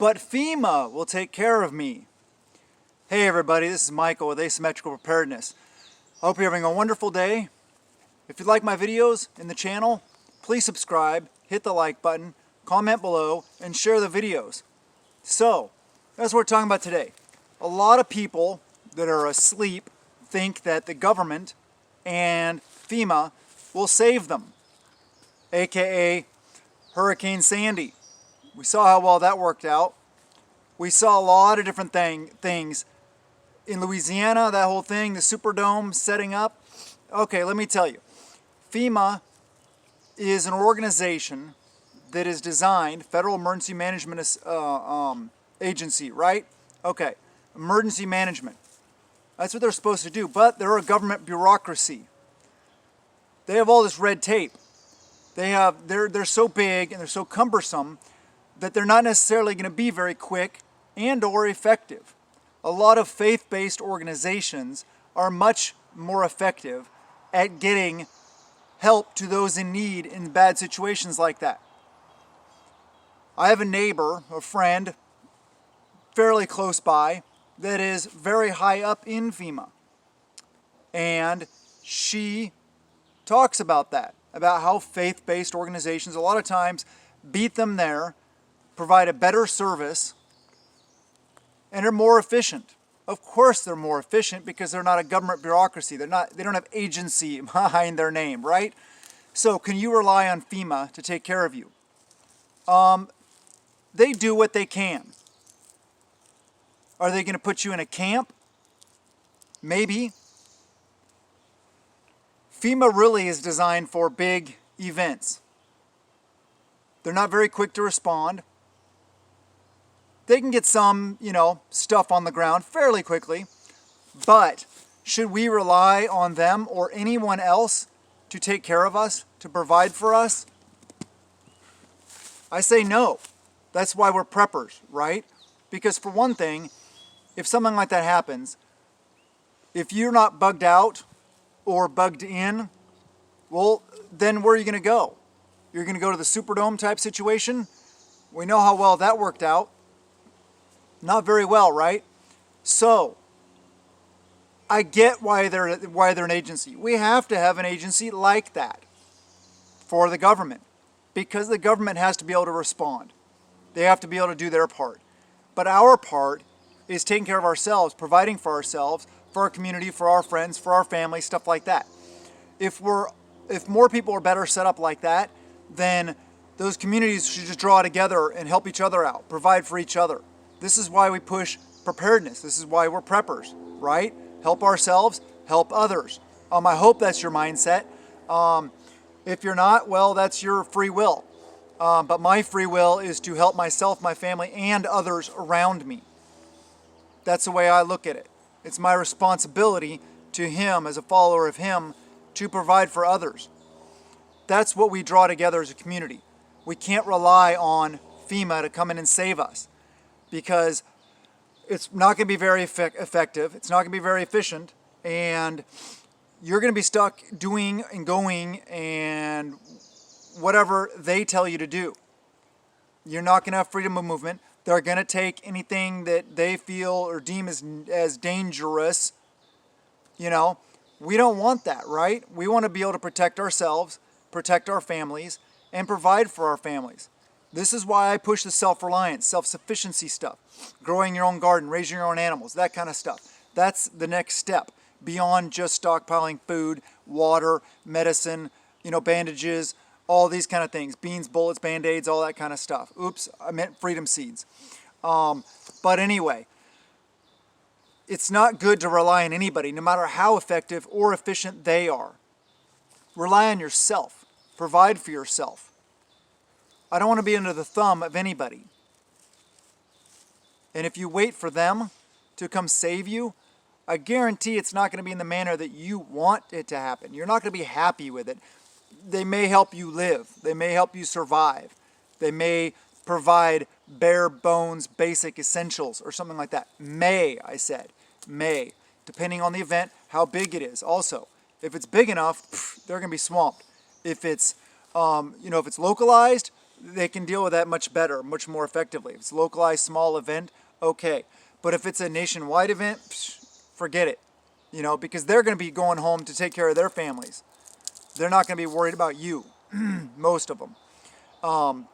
but FEMA will take care of me. Hey everybody, this is Michael with Asymmetrical Preparedness. I hope you're having a wonderful day. If you like my videos in the channel, please subscribe, hit the like button, comment below, and share the videos. So, that's what we're talking about today. A lot of people that are asleep think that the government and FEMA will save them, aka Hurricane Sandy. We saw how well that worked out. We saw a lot of different things. In Louisiana, that whole thing, the Superdome setting up. Okay, let me tell you. FEMA is an organization that is designed, Federal Emergency Management Agency, right? Okay, emergency management. That's what they're supposed to do, but they're a government bureaucracy. They have all this red tape. They're so big and they're so cumbersome that they're not necessarily going to be very quick and or effective. A lot of faith-based organizations are much more effective at getting help to those in need in bad situations like that. I have a neighbor, a friend, fairly close by, that is very high up in FEMA. And she talks about that, about how faith-based organizations a lot of times beat them there, provide a better service, and are more efficient. Of course they're more efficient because they're not a government bureaucracy. They don't have agency behind their name, right? So can you rely on FEMA to take care of you? They do what they can. Are they going to put you in a camp? Maybe. FEMA really is designed for big events. They're not very quick to respond. They can get some, stuff on the ground fairly quickly. But should we rely on them or anyone else to take care of us, to provide for us? I say no. That's why we're preppers, right? Because for one thing, if something like that happens, if you're not bugged out or bugged in, well, then where are you going to go? You're going to go to the Superdome type situation? We know how well that worked out. Not very well, right? So, I get why they're an agency. We have to have an agency like that for the government because the government has to be able to respond. They have to be able to do their part. But our part is taking care of ourselves, providing for ourselves, for our community, for our friends, for our family, stuff like that. If more people are better set up like that, then those communities should just draw together and help each other out, provide for each other. This is why we push preparedness. This is why we're preppers, right? Help ourselves, help others. I hope that's your mindset. If you're not, well, that's your free will. But my free will is to help myself, my family, and others around me. That's the way I look at it. It's my responsibility to Him, as a follower of Him, to provide for others. That's what we draw together as a community. We can't rely on FEMA to come in and save us because it's not going to be very effective. It's not going to be very efficient. And you're going to be stuck doing and going and whatever they tell you to do. You're not going to have freedom of movement. They're going to take anything that they feel or deem as dangerous. We don't want that, right? We want to be able to protect ourselves, protect our families, and provide for our families. This is why I push the self-reliance, self-sufficiency stuff. Growing your own garden, raising your own animals, that kind of stuff. That's the next step beyond just stockpiling food, water, medicine, bandages, all these kind of things. Beans, bullets, Band-Aids, all that kind of stuff. Oops, I meant freedom seeds. But anyway, it's not good to rely on anybody, no matter how effective or efficient they are. Rely on yourself. Provide for yourself. I don't want to be under the thumb of anybody. And if you wait for them to come save you, I guarantee it's not going to be in the manner that you want it to happen. You're not going to be happy with it. They may help you live. They may help you survive. They may provide bare bones, basic essentials or something like that. May, I said. May. Depending on the event, how big it is. Also, if it's big enough, they're going to be swamped. If it's, if it's localized, they can deal with that much better, much more effectively. If it's a localized small event, okay. But if it's a nationwide event, forget it. Because they're going to be going home to take care of their families. They're not going to be worried about you, most of them. Oh,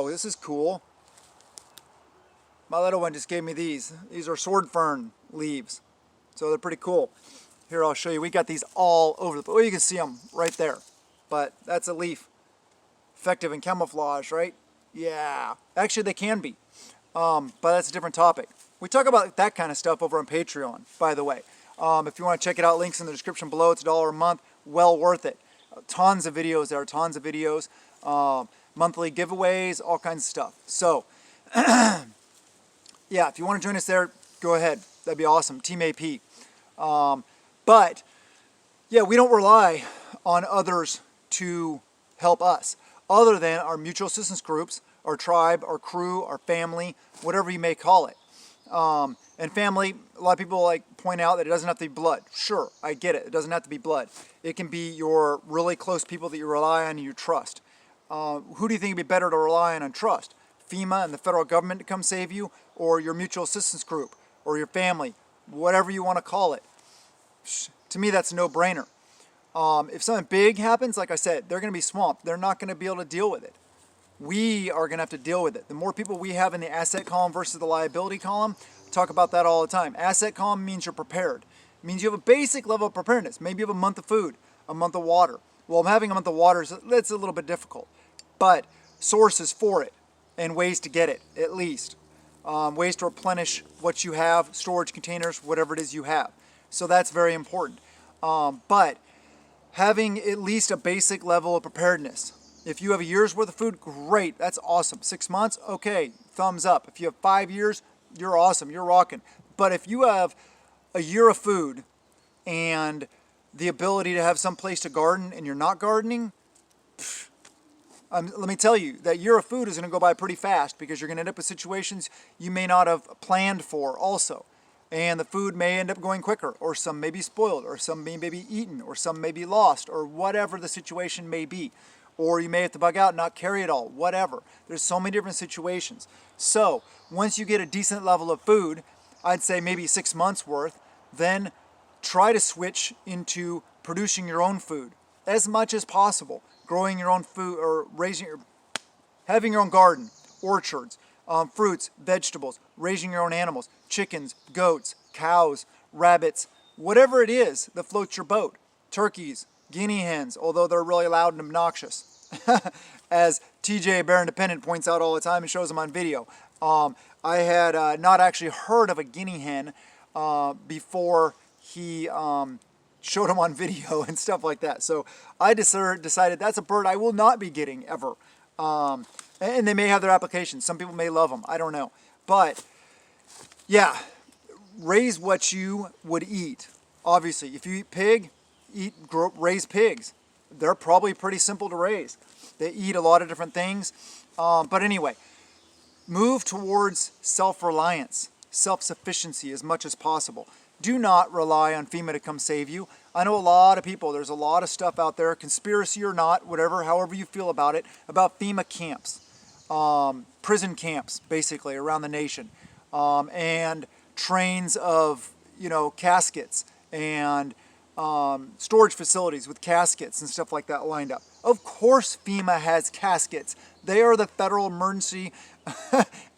this is cool. My little one just gave me these. These are sword fern leaves. So they're pretty cool. Here, I'll show you. We got these all over the place. Oh, you can see them right there. But that's a leaf. Effective in camouflage, right? Yeah. Actually, they can be. But that's a different topic. We talk about that kind of stuff over on Patreon, by the way. If you want to check it out, links in the description below. It's $1 a month. Well worth it. Tons of videos there. Tons of videos. Monthly giveaways. All kinds of stuff. So, yeah, if you want to join us there, go ahead. That'd be awesome. Team AP. But, yeah, we don't rely on others to help us, other than our mutual assistance groups, our tribe, our crew, our family, whatever you may call it. And family, a lot of people point out that it doesn't have to be blood. Sure, I get it. It doesn't have to be blood. It can be your really close people that you rely on and you trust. Who do you think would be better to rely on and trust? FEMA and the federal government to come save you, or your mutual assistance group, or your family, whatever you want to call it. To me, that's a no-brainer. If something big happens, like I said, they're going to be swamped. They're not going to be able to deal with it. We are going to have to deal with it. The more people we have in the asset column versus the liability column, I talk about that all the time. Asset column means you're prepared. It means you have a basic level of preparedness. Maybe you have a month of food, a month of water. Well, having a month of water, that's a little bit difficult. But sources for it and ways to get it, at least. Ways to replenish what you have, storage containers, whatever it is you have. So that's very important. But having at least a basic level of preparedness. If you have a year's worth of food, great. That's awesome. 6 months, okay, thumbs up. If you have 5 years, you're awesome. You're rocking. But if you have a year of food and the ability to have some place to garden and you're not gardening, let me tell you, that year of food is going to go by pretty fast because you're going to end up with situations you may not have planned for also. And the food may end up going quicker, or some may be spoiled, or some may be eaten, or some may be lost, or whatever the situation may be. Or you may have to bug out and not carry it all, whatever. There's so many different situations. So once you get a decent level of food, I'd say maybe 6 months worth, then try to switch into producing your own food as much as possible. Growing your own food, or having your own garden, orchards, fruits, vegetables, raising your own animals, chickens, goats, cows, rabbits, whatever it is that floats your boat. Turkeys, guinea hens, although they're really loud and obnoxious. As TJ Bear Independent points out all the time and shows them on video. I had not actually heard of a guinea hen before he showed them on video and stuff like that. So I decided that's a bird I will not be getting ever. And they may have their applications. Some people may love them. I don't know. But yeah, raise what you would eat. Obviously, if you eat pig, raise pigs. They're probably pretty simple to raise. They eat a lot of different things. But anyway, move towards self-reliance, self-sufficiency as much as possible. Do not rely on FEMA to come save you. I know a lot of people, there's a lot of stuff out there, conspiracy or not, whatever, however you feel about it, about FEMA camps, prison camps, basically, around the nation, and trains of, caskets and storage facilities with caskets and stuff like that lined up. Of course FEMA has caskets. They are the federal emergency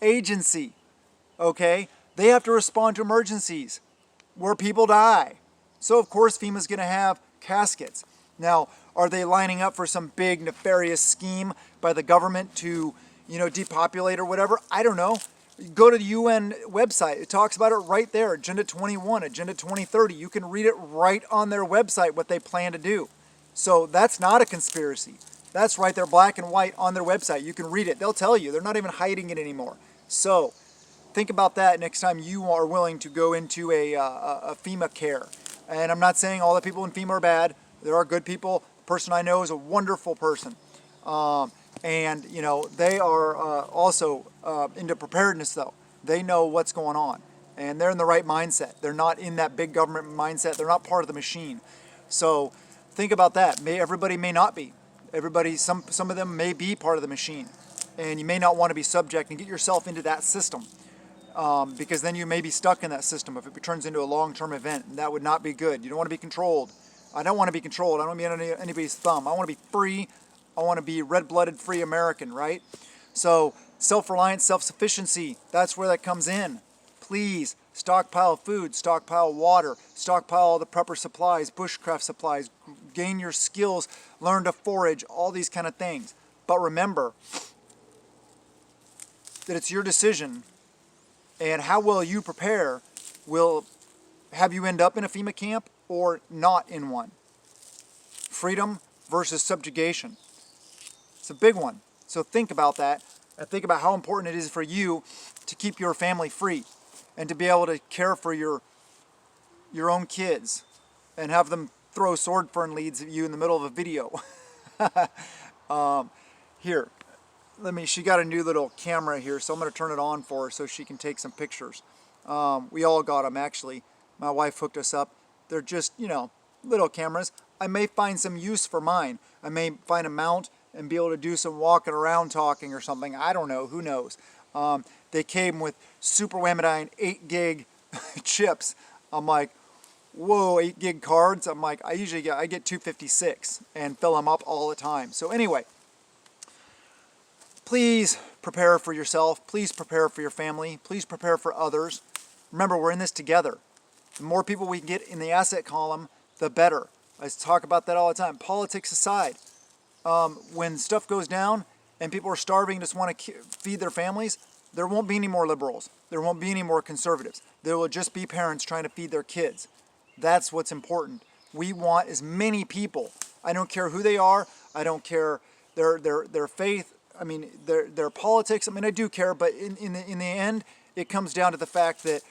agency, okay? They have to respond to emergencies where people die. So of course FEMA's going to have caskets. Now, are they lining up for some big nefarious scheme by the government to, depopulate or whatever? I don't know. Go to the UN website. It talks about it right there. Agenda 21, Agenda 2030. You can read it right on their website what they plan to do. So that's not a conspiracy. That's right there, black and white on their website. You can read it. They'll tell you. They're not even hiding it anymore. So think about that next time you are willing to go into a FEMA care. And I'm not saying all the people in FEMA are bad. There are good people. The person I know is a wonderful person. And they are also into preparedness, though. They know what's going on. And they're in the right mindset. They're not in that big government mindset. They're not part of the machine. So think about that. Everybody may not be. Everybody, some of them may be part of the machine, and you may not want to be subject and get yourself into that system, because then you may be stuck in that system if it turns into a long-term event, and that would not be good. You don't want to be controlled. I don't want to be controlled. I don't want to be under anybody's thumb. I want to be free. I want to be red-blooded, free American, right? So self-reliance, self-sufficiency, that's where that comes in. Please stockpile food, stockpile water, stockpile all the prepper supplies, bushcraft supplies, gain your skills, learn to forage, all these kind of things. But remember that it's your decision, and how well you prepare will have you end up in a FEMA camp or not in one. Freedom versus subjugation. It's a big one. So think about that, and think about how important it is for you to keep your family free and to be able to care for your own kids and have them throw sword fern leads at you in the middle of a video. Here, she got a new little camera here, so I'm going to turn it on for her so she can take some pictures. We all got them, actually. My wife hooked us up. They're just, little cameras. I may find some use for mine. I may find a mount and be able to do some walking around talking or something. I don't know. Who knows? They came with super Whammadine 8 gig chips. I'm like, whoa, 8 gig cards. I'm like, I get 256 and fill them up all the time. So anyway, please prepare for yourself. Please prepare for your family. Please prepare for others. Remember, we're in this together. The more people we can get in the asset column, the better. I talk about that all the time. Politics aside, when stuff goes down and people are starving and just want to feed their families, there won't be any more liberals. There won't be any more conservatives. There will just be parents trying to feed their kids. That's what's important. We want as many people. I don't care who they are. I don't care their faith. I mean, their politics. I mean, I do care, but in the end, it comes down to the fact that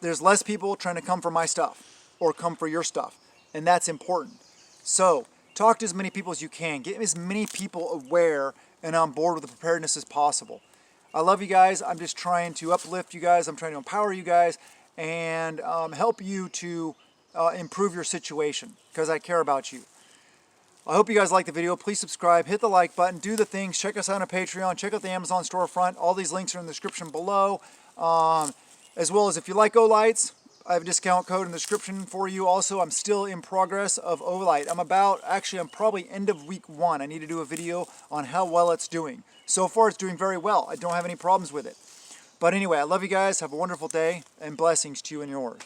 there's less people trying to come for my stuff or come for your stuff, and that's important. So talk to as many people as you can. Get as many people aware and on board with the preparedness as possible. I love you guys. I'm just trying to uplift you guys. I'm trying to empower you guys and help you to improve your situation because I care about you. I hope you guys like the video. Please subscribe, hit the like button, do the things. Check us out on Patreon. Check out the Amazon storefront. All these links are in the description below. As well as if you like Olights, I have a discount code in the description for you. Also, I'm still in progress of Olight. I'm probably end of week 1. I need to do a video on how well it's doing. So far, it's doing very well. I don't have any problems with it. But anyway, I love you guys. Have a wonderful day, and blessings to you and yours.